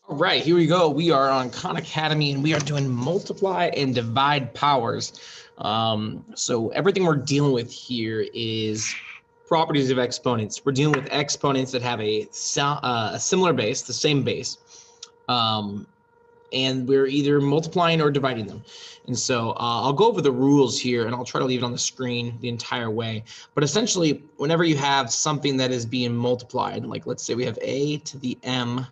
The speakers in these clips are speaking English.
All right, here we go. We are on Khan Academy and we are doing multiply and divide powers. So everything we're dealing with here is properties of exponents. We're dealing with exponents that have a similar base, the same base, and we're either multiplying or dividing them. And so I'll go over the rules here and I'll try to leave it on the screen the entire way. But essentially, whenever you have something that is being multiplied, like let's say we have a to the m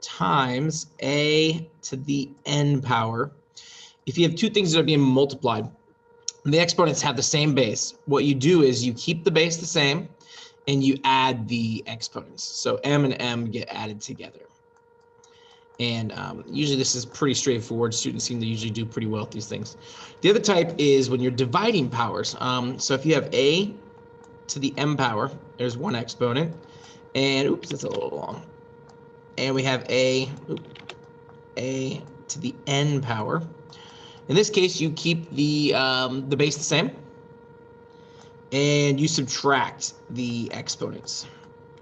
times a to the n power. If you have two things that are being multiplied, the exponents have the same base. What you do is you keep the base the same and you add the exponents. So m and m get added together. And usually this is pretty straightforward. Students seem to usually do pretty well with these things. The other type is when you're dividing powers. So if you have a to the m power, there's one exponent. And oops, that's a little long. And we have a to the n power. In this case, you keep the base the same, and you subtract the exponents.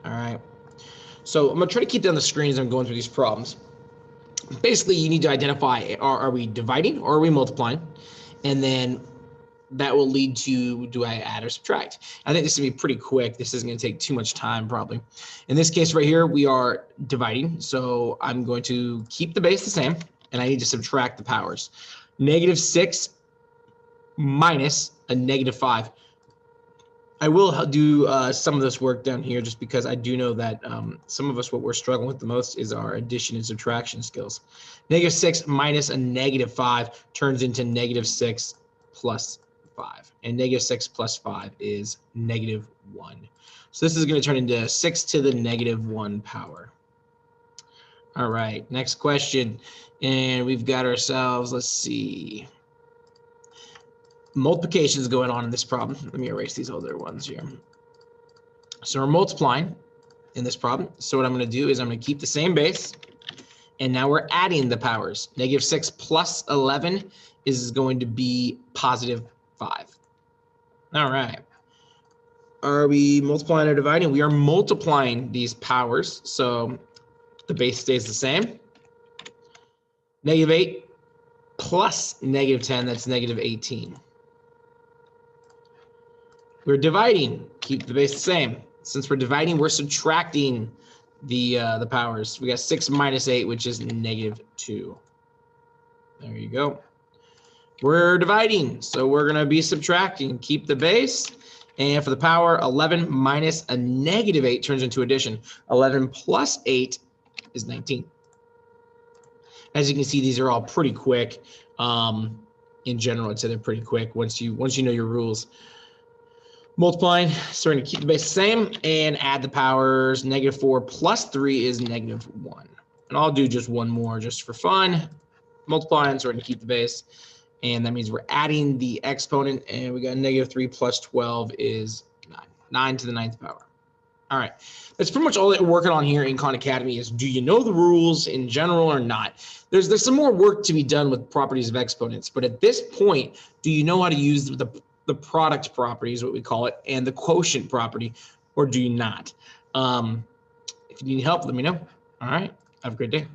All right. So I'm gonna try to keep that on the screen as I'm going through these problems. Basically, you need to identify: are we dividing or are we multiplying? And then that will lead to, do I add or subtract? I think this is gonna be pretty quick. This isn't gonna take too much time probably. In this case right here, we are dividing. So I'm going to keep the base the same and I need to subtract the powers. -6 minus a -5. I will do some of this work down here just because I do know that some of us, what we're struggling with the most is our addition and subtraction skills. -6 minus a -5 turns into -6 plus 5, and -6 plus 5 is -1. So this is going to turn into 6 to the -1 power. All right, next question. And we've got ourselves, let's see, multiplications going on in this problem. Let me erase these other ones here. So we're multiplying in this problem. So what I'm going to do is I'm going to keep the same base. And now we're adding the powers. -6 plus 11 is going to be +5. All right. Are we multiplying or dividing? We are multiplying these powers. So the base stays the same. -8 plus -10, that's -18. We're dividing, keep the base the same. Since we're dividing, we're subtracting the powers. We got 6 minus 8, which is -2. There you go. We're dividing, so we're going to be subtracting. Keep the base, and for the power, 11 minus a -8 turns into addition. 11 plus 8 is 19. As you can see, these are all pretty quick. In general, I'd say they're pretty quick once you know your rules. Multiplying, so we're going to keep the base the same and add the powers. -4 plus 3 is -1. And I'll do just one more just for fun. Multiplying, so we're going to keep the base. And that means we're adding the exponent, and we got -3 plus 12 is 9. 9 to the 9th power. All right, that's pretty much all that we're working on here in Khan Academy is, do you know the rules in general or not? There's some more work to be done with properties of exponents, but at this point, do you know how to use the product property is what we call it, and the quotient property, or do you not? If you need help, let me know. All right, have a great day.